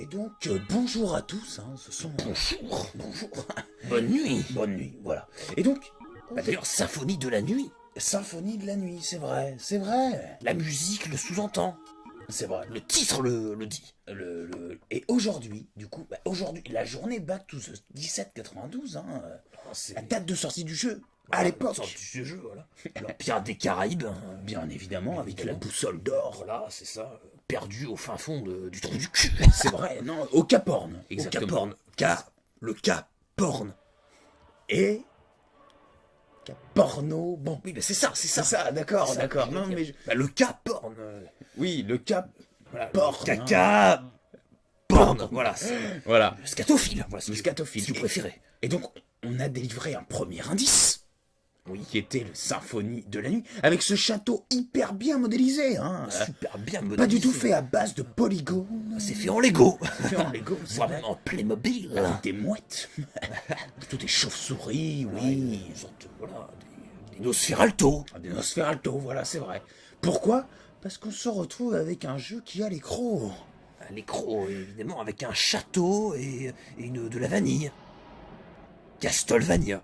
Et donc, bonjour à tous, hein, ce sont... Bonjour. Bonne nuit. Bonne nuit, voilà. Et donc, D'ailleurs, symphonie de la nuit. symphonie de la nuit, c'est vrai. La musique le sous-entend. C'est vrai. Le titre le dit. Et aujourd'hui, du coup, aujourd'hui, la journée Back to the 1792, hein, C'est la date de sortie du jeu, à l'époque. sortie du jeu, voilà. Alors, Pirates des Caraïbes, hein, Bien évidemment, avec la Évidemment. boussole d'or. voilà, c'est ça. Perdu au fin fond du trou du cul. C'est vrai, non, au Cap Horn. Exactement. Au Cap Horn. Le Cap Porn. Et... Cap Porno, bon. Oui, mais c'est ça. C'est ça, d'accord, C'est ça d'accord. que je Non, veux mais... dire. Bah, le Cap Porn. Oui, le Cap... Voilà, Porn, caca. Porn. Voilà, c'est Voilà. le scatophile. Voilà, Le scatophile. si vous préférez. Et donc, on a délivré un premier indice. Oui. Qui était le Symphonie de la nuit, avec ce château hyper bien modélisé, hein. Super bien Pas du modélisé. tout fait à base de polygones. C'est fait en Lego. fait en Lego, c'est Voire vrai. même en Playmobil. Avec des mouettes. Plutôt des chauves-souris, oui. Une sorte, voilà, des Nosferalto. Des Nosferalto, voilà, c'est vrai. Pourquoi? Parce qu'on se retrouve avec un jeu qui a l'écro. Un écro, évidemment, avec un château et de la vanille. Castlevania.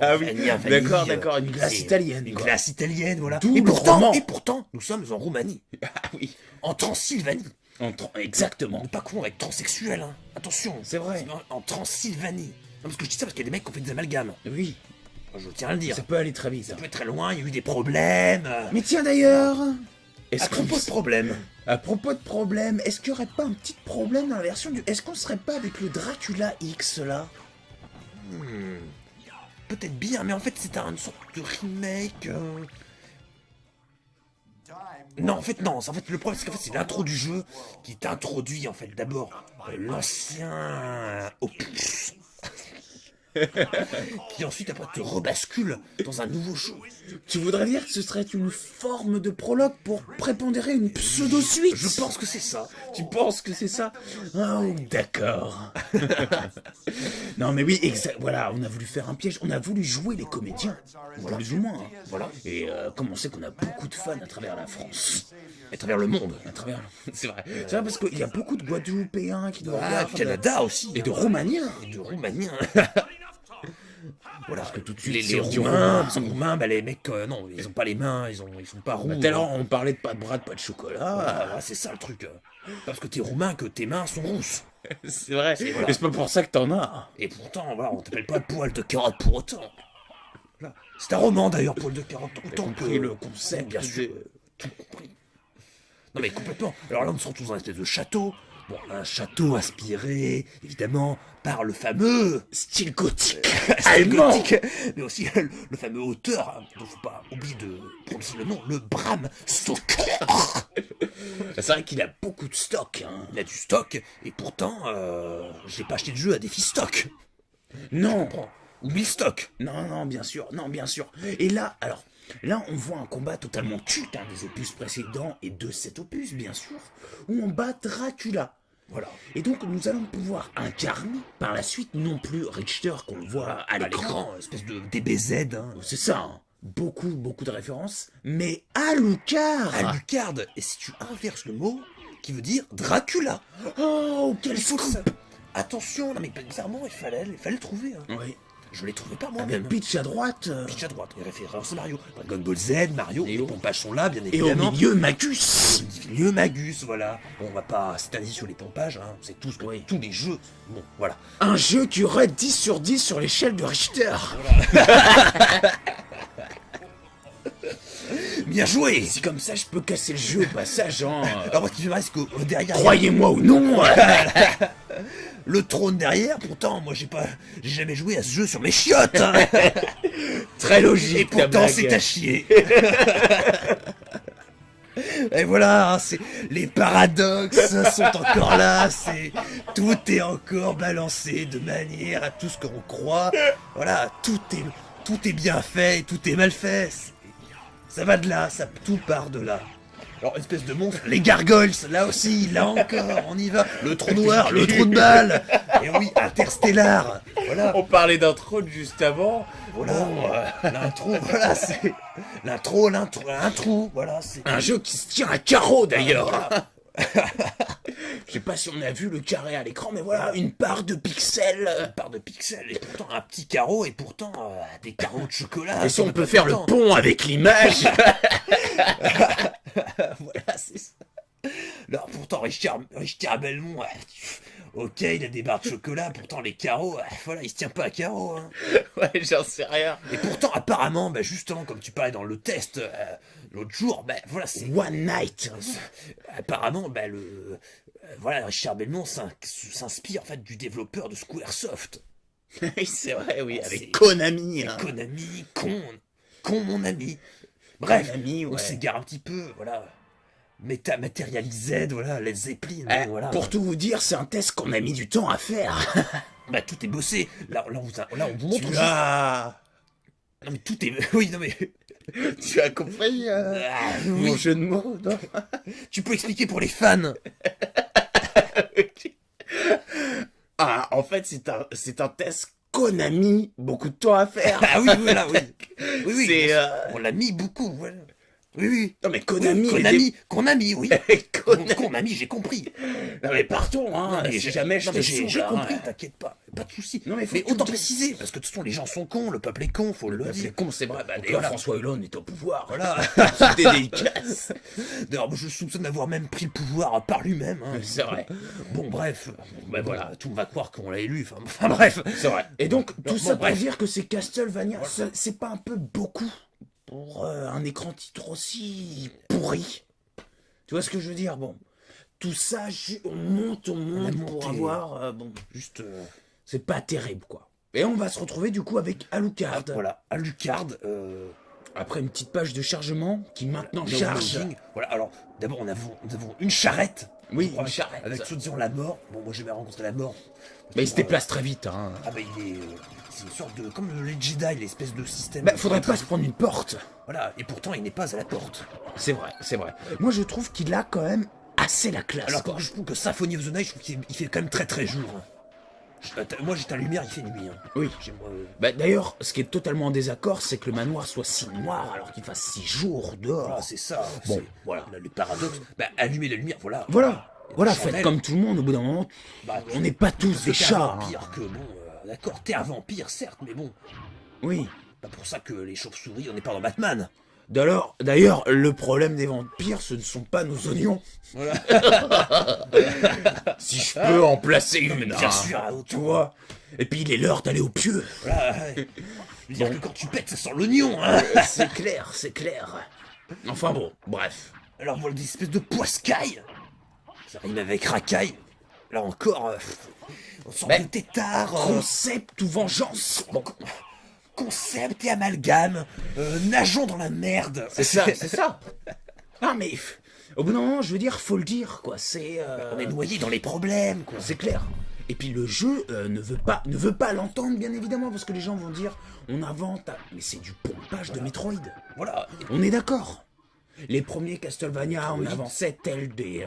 Ah Vanilla, d'accord, une glace c'est italienne. Une quoi. glace italienne, voilà. D'où Et le roman. pourtant, nous sommes en Roumanie. Ah oui, En Transylvanie. exactement. Ne pas confondre avec transsexuel, hein. Attention. C'est vrai. En Transylvanie. Non, parce que je dis ça parce qu'il y a des mecs qui ont fait des amalgames. Oui, Je tiens à le dire. ça peut aller très vite. Ça hein. peut être très loin, il y a eu des problèmes. Mais tiens d'ailleurs, À propos de problèmes. À propos de problème, est-ce qu'il n'y aurait pas un petit problème dans la version du... Est-ce qu'on serait pas avec le Dracula X, là? Peut-être bien, mais en fait c'est une sorte de remake. Non, en fait non. En fait le problème c'est qu'en fait c'est l'intro du jeu qui t'introduit en fait d'abord l'ancien opus, qui ensuite après te rebascule dans un nouveau jeu. Tu voudrais dire que ce serait une forme de prologue pour prépondérer une pseudo-suite? Je pense que c'est ça. Tu penses que c'est ça? Oh, d'accord. Non, mais oui, voilà, on a voulu faire un piège, on a voulu jouer les comédiens, voilà. Plus ou moins. hein. Voilà. Et comme on sait qu'on a beaucoup de fans à travers la France, À travers le monde. à travers... C'est vrai parce qu'il y a beaucoup de Guadeloupéens qui doivent Ah, regarder. du Canada aussi. Et de Roumaniens. Et de Roumaniens. Voilà, que tout de suite, les si on dit Roumains, Roumain, bah, les mecs, non, ils ont pas les mains, ils sont pas roux. Tout à l'heure, on parlait de pas de bras, de pas de chocolat. Ah, c'est ça le truc. Parce que t'es roumain, que tes mains sont rousses. C'est vrai. voilà. Et c'est pas pour ça que t'en as. Et pourtant, voilà, on t'appelle pas poil de carotte pour autant. Voilà. C'est un roman d'ailleurs, poil de carotte, autant que compris le concept bien sûr, tout compris. Non mais complètement. Alors là, on se retrouve dans un espèce de château. Bon, un château inspiré, évidemment, par le fameux Style gothique. style Allemand. gothique, mais aussi le fameux auteur, hein, dont faut pas oublier de prononcer le nom, le Bram Stoker. C'est vrai qu'il a beaucoup de stock. Hein. Il a du stock, et pourtant, j'ai pas acheté de jeu à défi stock. Non. Ou 1000 stocks. Non, bien sûr. Et là, alors, là, on voit un combat totalement culte des opus précédents et de cet opus, bien sûr, où on bat Dracula. Voilà. Et donc, nous allons pouvoir incarner par la suite non plus Richter qu'on le voit à l'écran. L'écran, espèce de DBZ, hein. C'est ça, hein. Beaucoup de références, mais Alucard. Alucard. Et si tu inverses le mot, qui veut dire Dracula. Oh, quel Il faut que scoop. ça... Attention, non mais bizarrement, il fallait le trouver. Hein. Oui. Je l'ai trouvé pas Avec moi-même. Peach à droite. Pitch à droite, les références Mario. Dragon Ball Z, Mario, les pompages sont là, bien Et au évidemment. milieu, Magus. Milieu Magus, voilà. Bon, on va pas s'étaler sur les pompages, hein. C'est tout ce que tous les jeux. Bon, voilà. Un jeu qui aurait 10 sur 10 sur l'échelle de Richter. Bien joué. Si comme ça, je peux casser le jeu au passage, hein. Alors, moi, ce qui me reste que derrière. Croyez-moi ou non. Le trône derrière, pourtant, moi, j'ai jamais joué à ce jeu sur mes chiottes. Hein. Très logique. Et pourtant, ta c'est blague. à chier. Et voilà, hein, les paradoxes sont encore là, tout est encore balancé de manière à tout ce qu'on croit. Voilà, tout est bien fait et tout est mal fait. Ça va de là, tout part de là. Alors, une espèce de monstre, les gargoyles, là aussi, là encore, on y va. Le trou noir, le trou de balle. Et oui, interstellar. Voilà. On parlait d'un trône juste avant. Voilà, l'intro, voilà, c'est l'intro, voilà, c'est Un jeu qui se tient à carreau d'ailleurs. Je sais pas si on a vu le carré à l'écran, mais voilà, une part de pixels. Une part de pixels, et pourtant un petit carreau, et pourtant des carreaux de chocolat. Et si on peut faire le pont avec l'image. Voilà, c'est ça. Alors pourtant, Richard Belmont, ok, il a des barres de chocolat, pourtant les carreaux, voilà, il se tient pas à carreaux. Hein. Ouais, j'en sais rien. Et pourtant, apparemment, justement, comme tu parlais dans le test l'autre jour, voilà, c'est... One Night. Apparemment, voilà, Richard Belmont s'inspire en fait du développeur de Squaresoft. Oui, c'est vrai, oui, avec C'est- Konami. Hein. Konami, con mon ami. Bref, Konami, on ouais. s'égare un petit peu, voilà. Matérialisé, voilà, Led Zeppelin, voilà. Pour tout vous dire, c'est un test qu'on a mis du temps à faire. Tout est bossé. Là, on vous montre. Tu as... Non mais tout est. Oui, non mais. Tu as compris Oui. mon jeu de mots, non? Tu peux expliquer pour les fans. Ah, en fait, c'est un test Konami, beaucoup de temps à faire. Ah oui, voilà, oui. Oui. C'est, On l'a mis beaucoup, voilà. Oui. Non mais Konami, Konami, oui. Konami, j'ai compris. Non mais pardon, hein, Non, mais si jamais je non, te mais saoule, j'ai hein. compris, t'inquiète pas, pas de soucis. Non, mais faut mais que tu autant le dises. préciser, parce que de toute façon les gens sont cons, le peuple est con, faut le dire. C'est con, c'est vrai. D'ailleurs, voilà. François Hollande est au pouvoir. Voilà. C'était dédicace. D'ailleurs, je soupçonne d'avoir même pris le pouvoir par lui-même. Hein. C'est vrai. Bon, bref. Voilà, tout le monde va croire qu'on l'a élu. Enfin, bref. C'est vrai. Et donc, tout ça pour bref. dire que c'est Castlevania, c'est pas un peu beaucoup pour un écran titre aussi pourri. Tu vois ce que je veux dire? Bon, tout ça, on monte pour monté. avoir... juste... c'est pas terrible, quoi. Et on va se retrouver, du coup, avec Alucard. Voilà, Alucard. Après une petite page de chargement qui maintenant charge. Loading. Voilà, alors, d'abord, nous avons une charrette. Oui, Je crois, une charrette. Avec soi-disant la mort. Bon, moi, j'ai jamais rencontré la mort. Mais il se déplace très vite, hein. Il est... c'est une sorte de... Comme les Jedi, l'espèce de système... Faudrait pas se prendre une porte. Voilà, et pourtant, il n'est pas à la porte. C'est vrai, c'est vrai. Moi, je trouve qu'il a quand même assez la classe. Alors quoi. que je trouve que Symphony of the Night, je trouve qu'il fait quand même très très jour. Moi, j'étais à lumière, il fait nuit. Hein. Oui. J'aime, D'ailleurs, ce qui est totalement en désaccord, c'est que le manoir soit si noir alors qu'il fasse si jour dehors. Voilà, c'est ça. Bon, c'est- voilà. Le paradoxe. Allumer la lumière, voilà. Voilà, Chandelle. faites comme tout le monde au bout d'un moment. On n'est pas tous des T'es un chats. vampire hein. que bon, d'accord, t'es un vampire, certes, mais bon. Oui. Pas pour ça que les chauves-souris, on n'est pas dans Batman. D'ailleurs, le problème des vampires, ce ne sont pas nos oignons. Voilà. Si je peux en placer une. Bien sûr, à Tu autant. vois. Et puis il est l'heure d'aller au pieu. Voilà. Je veux dire que quand tu pètes, ça sent l'oignon. Hein. C'est clair, c'est clair. Enfin bon, bref. Alors voilà des espèces de poiscailles. Ça rime avec racaille. Là encore, on sort de tétard. Concept ou vengeance. Bon, Concept et amalgame. Nageons dans la merde. c'est ça. Ah mais au bout d'un moment, je veux dire, faut le dire quoi. C'est On est noyé dans les problèmes, quoi. c'est clair. Et puis le jeu ne veut pas l'entendre bien évidemment parce que les gens vont dire on invente, mais c'est du pompage de Metroid. Voilà. On est d'accord. Les premiers Castlevania, on avançait tel des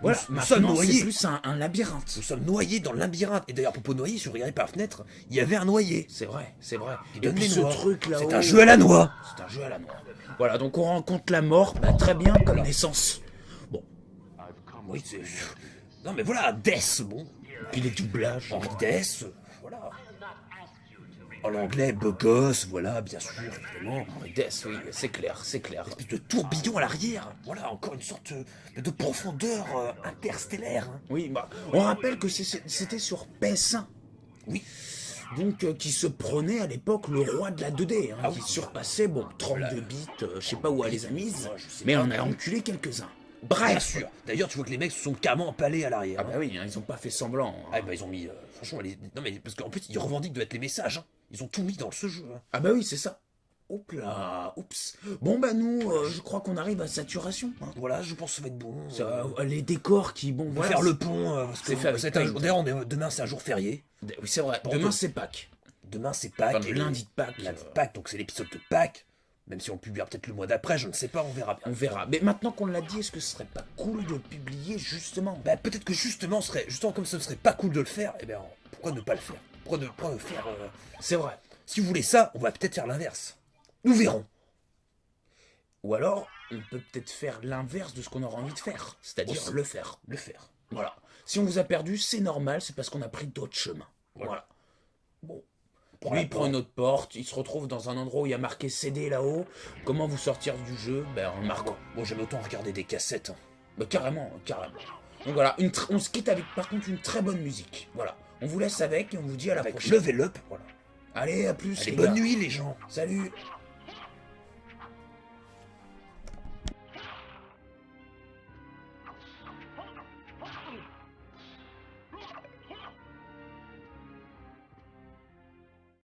voilà. Nous sommes Maintenant, noyés. c'est plus un labyrinthe. Nous sommes noyés dans le labyrinthe. Et d'ailleurs, à propos de noyer, si vous regardez par la fenêtre, il y avait un noyer. C'est vrai, c'est vrai. Qui Et donne puis des ce noix. truc là. C'est un jeu à la noix. C'est un jeu à la noix. Voilà, donc on rencontre la mort, très bien comme naissance. Bon, Oui, c'est... Non mais voilà, Death, bon. puis les doublages. Henri Death, voilà. En anglais, beau gosse, voilà, bien sûr, évidemment. Henry Death, oui, c'est clair, c'est clair. Espèce de tourbillon à l'arrière. Voilà, encore une sorte de profondeur interstellaire. Hein. Oui, on rappelle que c'était sur PS1. Oui. Donc, qui se prenait à l'époque le roi de la 2D, hein, qui surpassait, 32 bits, je sais pas où elle les a mises, je sais mais pas. on a enculé quelques-uns. Bien Bref. sûr. D'ailleurs, tu vois que les mecs se sont carrément empalés à l'arrière. Ah bah oui, hein, ils ont pas fait semblant. hein. Ah bah ils ont mis... franchement, non mais parce qu'en plus, ils revendiquent de être les messages. Hein. Ils ont tout mis dans ce jeu. Hein. Ah bah oui, c'est ça. Hop là, oups. Bon bah nous, je crois qu'on arrive à saturation. hein. Voilà, je pense que ça va être bon. Les décors qui, On va voilà, faire le pont. Parce que c'est fait avec c'est un Paint. jour- D'ailleurs, demain, c'est un jour férié. Oui, c'est vrai. Bon, Demain donc- c'est Pâques. Demain, c'est Pâques. Enfin, le lundi de Pâques. Lundi de Pâques, donc c'est l'épisode de Pâques. Même si on le publiera peut-être le mois d'après, je ne sais pas, on verra bien. On verra. Mais maintenant qu'on l'a dit, est-ce que ce serait pas cool de le publier justement Bah, peut-être que justement comme ce ne serait pas cool de le faire, eh bien, pourquoi ne pas le faire? Pourquoi ne pas faire... C'est vrai. Si vous voulez ça, on va peut-être faire l'inverse. Nous verrons. Ou alors, on peut peut-être faire l'inverse de ce qu'on aura envie de faire. C'est-à-dire Aussi. le faire. Le faire. Voilà. Si on vous a perdu, c'est normal, c'est parce qu'on a pris d'autres chemins. Voilà. Bon. Lui, il prend une autre porte, il se retrouve dans un endroit où il y a marqué CD là-haut. Comment vous sortir du jeu? Ben, en marquant. Bon, j'aime autant regarder des cassettes. Hein. Ben, carrément, carrément. Donc voilà, on se quitte avec par contre une très bonne musique. Voilà. On vous laisse avec et on vous dit à la prochaine. Level up, voilà. Allez, à plus. Allez, les bonne gars. nuit les gens. Salut.